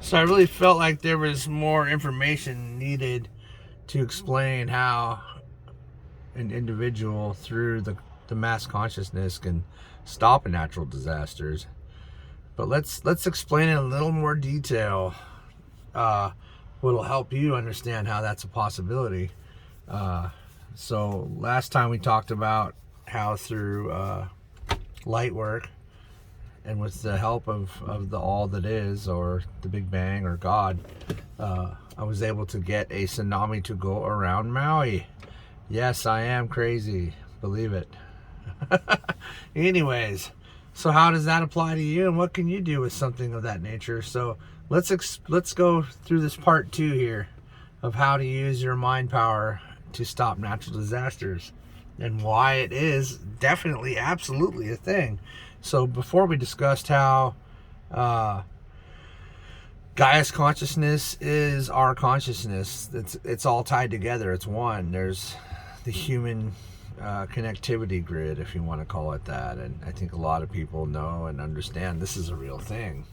So I really felt like there was more information needed to explain how an individual through the mass consciousness can stop natural disasters. But let's explain in a little more detail. What'll help you understand how that's a possibility. So last time we talked about how through light work and with the help of the all that is, or the Big Bang, or God, I was able to get a tsunami to go around Maui. Yes, I am crazy. Believe it. Anyways, so how does that apply to you, and what can you do with something of that nature? So let's go through this part 2 here of how to use your mind power to stop natural disasters, and why it is definitely, absolutely a thing. So before we discussed how Gaia's consciousness is our consciousness, it's all tied together. It's one. There's the human connectivity grid, if you want to call it that, and I think a lot of people know and understand this is a real thing.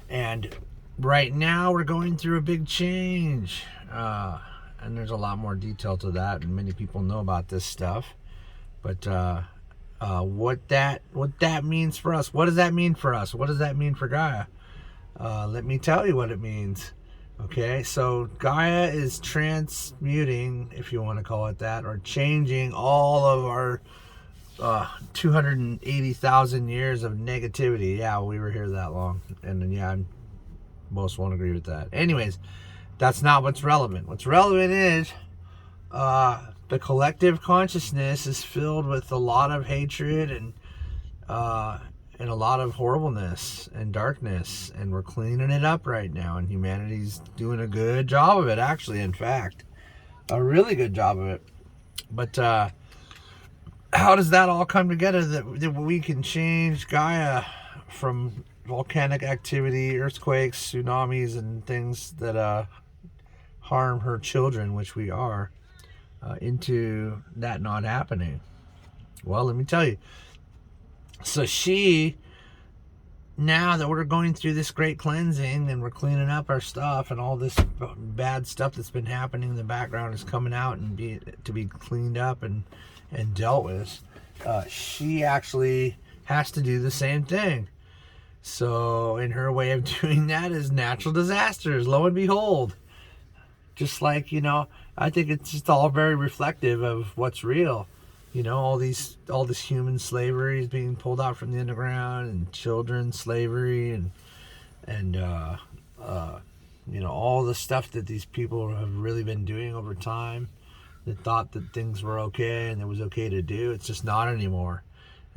And right now we're going through a big change, and there's a lot more detail to that, and many people know about this stuff. But what that means for us, what does that mean for us? What does that mean for Gaia? Let me tell you what it means. Okay, so Gaia is transmuting, if you want to call it that, or changing all of our 280,000 years of negativity. Yeah, we were here that long, and yeah, most won't agree with that. Anyways, that's not what's relevant. What's relevant is the collective consciousness is filled with a lot of hatred and a lot of horribleness and darkness, and we're cleaning it up right now, and humanity's doing a good job of it, actually. In fact, a really good job of it. But how does that all come together that we can change Gaia from volcanic activity, earthquakes, tsunamis, and things that harm her children, which we are, into that not happening? Well, let me tell you. So now that we're going through this great cleansing and we're cleaning up our stuff, and all this bad stuff that's been happening in the background is coming out and to be cleaned up and dealt with, she actually has to do the same thing. So in her way of doing that is natural disasters, lo and behold. Just like, I think it's just all very reflective of what's real. All this human slavery is being pulled out from the underground, and children slavery, and all the stuff that these people have really been doing over time, that thought that things were okay and it was okay to do. It's just not anymore.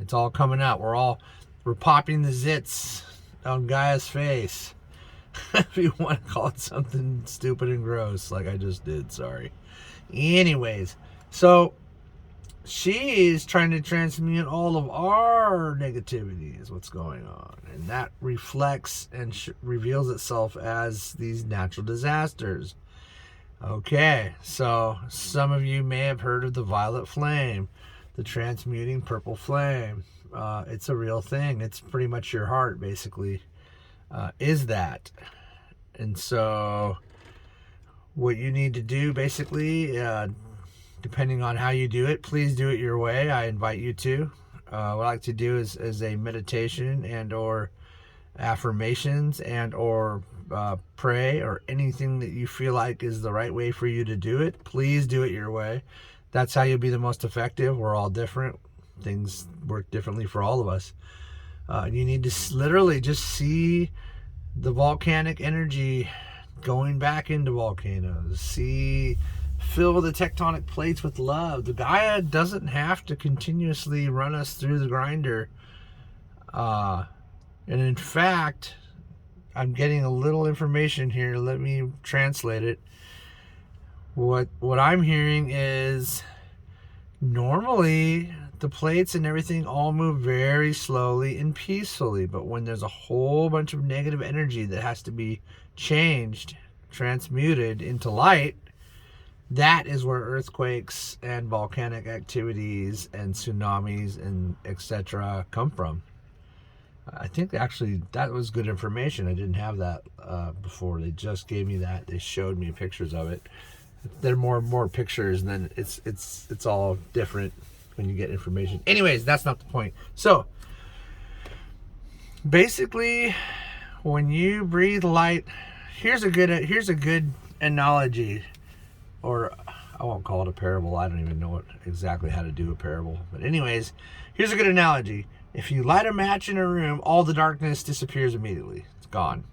It's all coming out. We're popping the zits on Gaia's face. If you want to call it something stupid and gross like I just did, sorry. Anyways, so she is trying to transmute all of our negativity is what's going on, and that reflects and reveals itself as these natural disasters. Okay, so some of you may have heard of the violet flame, the transmuting purple flame. It's a real thing. It's pretty much your heart, basically, is that. And so what you need to do, basically, depending on how you do it, please do it your way. I invite you to. What I like to do is a meditation and or affirmations and or pray, or anything that you feel like is the right way for you to do it. Please do it your way. That's how you'll be the most effective. We're all different. Things work differently for all of us. You need to literally just see the volcanic energy going back into volcanoes. Fill the tectonic plates with love. The Gaia doesn't have to continuously run us through the grinder. And in fact, I'm getting a little information here. Let me translate it. What I'm hearing is, normally the plates and everything all move very slowly and peacefully, but when there's a whole bunch of negative energy that has to be changed, transmuted into light, that is where earthquakes and volcanic activities and tsunamis and etc. come from. I think actually that was good information. I didn't have that before. They just gave me that. They showed me pictures of it. There are more pictures, and then it's all different when you get information. Anyways, that's not the point. So basically, when you breathe light, here's a good analogy, or I won't call it a parable. I don't even know exactly how to do a parable. But anyways, here's a good analogy. If you light a match in a room, all the darkness disappears immediately. It's gone.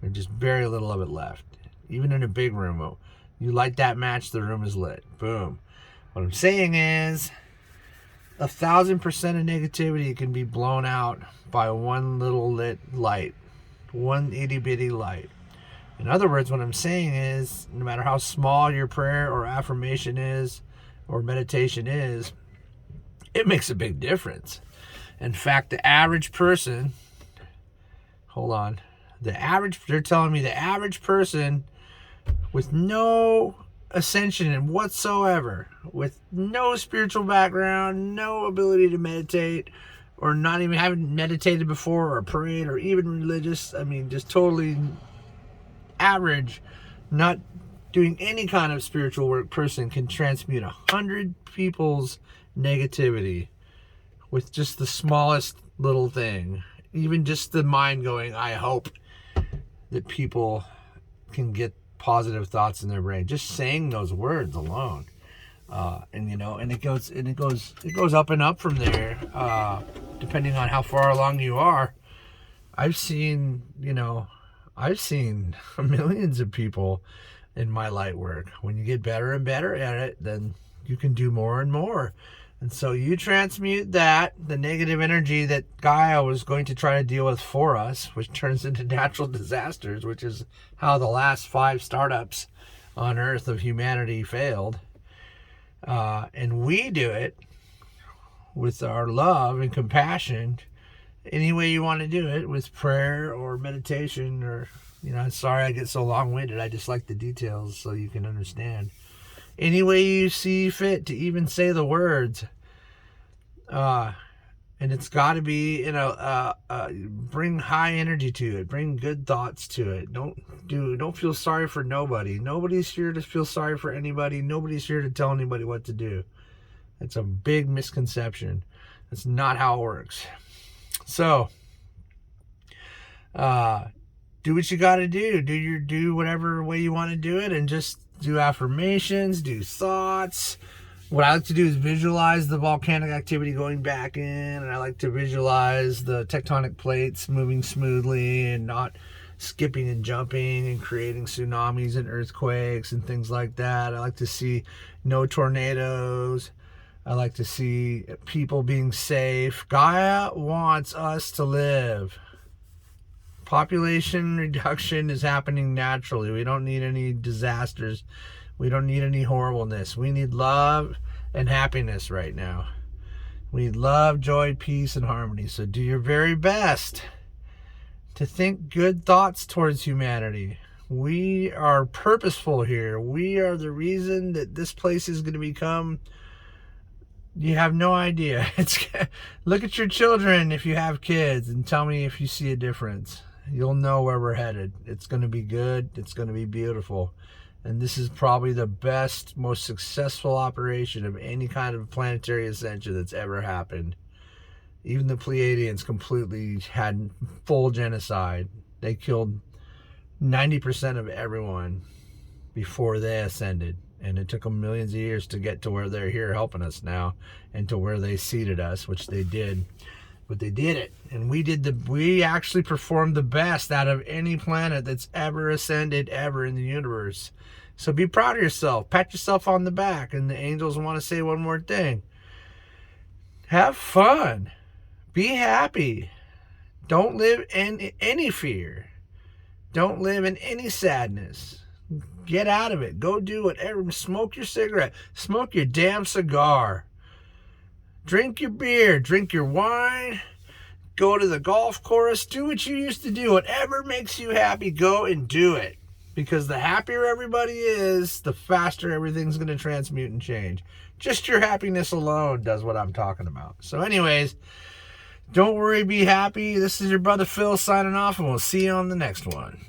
There's just very little of it left. Even in a big room, you light that match, the room is lit. Boom. What I'm saying is 1,000% of negativity can be blown out by one little lit light. One itty bitty light. In other words, what I'm saying is, no matter how small your prayer or affirmation is, or meditation is, it makes a big difference. In fact, the average person, they're telling me the average person with no ascension whatsoever, with no spiritual background, no ability to meditate, or not even having meditated before or prayed or even religious, just totally average, not doing any kind of spiritual work person can transmute 100 people's negativity with just the smallest little thing. Even just the mind going, I hope that people can get positive thoughts in their brain. Just saying those words alone. And it goes up and up from there, depending on how far along you are. I've seen millions of people in my light work. When you get better and better at it, then you can do more and more. And so you transmute the negative energy that Gaia was going to try to deal with for us, which turns into natural disasters, which is how the last 5 startups on Earth of humanity failed. And we do it with our love and compassion, any way you want to do it, with prayer or meditation, or, sorry I get so long-winded. I just like the details so you can understand. Any way you see fit to even say the words. And it's got to be, bring high energy to it. Bring good thoughts to it. Don't feel sorry for nobody. Nobody's here to feel sorry for anybody. Nobody's here to tell anybody what to do. It's a big misconception. That's not how it works. So, do what you got to do. Do whatever way you want to do it, and just do affirmations, do thoughts. What I like to do is visualize the volcanic activity going back in, and I like to visualize the tectonic plates moving smoothly and not skipping and jumping and creating tsunamis and earthquakes and things like that. I like to see no tornadoes. I like to see people being safe. Gaia wants us to live. Population reduction is happening naturally. We don't need any disasters. We don't need any horribleness. We need love and happiness right now. We need love, joy, peace, and harmony. So do your very best to think good thoughts towards humanity. We are purposeful here. We are the reason that this place is going to become... You have no idea. Look at your children if you have kids and tell me if you see a difference. You'll know where we're headed. It's going to be good. It's going to be beautiful. And this is probably the best, most successful operation of any kind of planetary ascension that's ever happened. Even the Pleiadians completely had full genocide. They killed 90% of everyone before they ascended. And it took them millions of years to get to where they're here helping us now, and to where they seated us, which they did. But they did it. And we actually performed the best out of any planet that's ever ascended ever in the universe. So be proud of yourself. Pat yourself on the back. And the angels want to say one more thing. Have fun. Be happy. Don't live in any fear. Don't live in any sadness. Get out of it. Go do whatever. Smoke your cigarette. Smoke your damn cigar. Drink your beer. Drink your wine. Go to the golf course. Do what you used to do. Whatever makes you happy, go and do it. Because the happier everybody is, the faster everything's going to transmute and change. Just your happiness alone does what I'm talking about. So anyways, Don't worry, be happy. This is your brother Phil signing off, and we'll see you on the next one.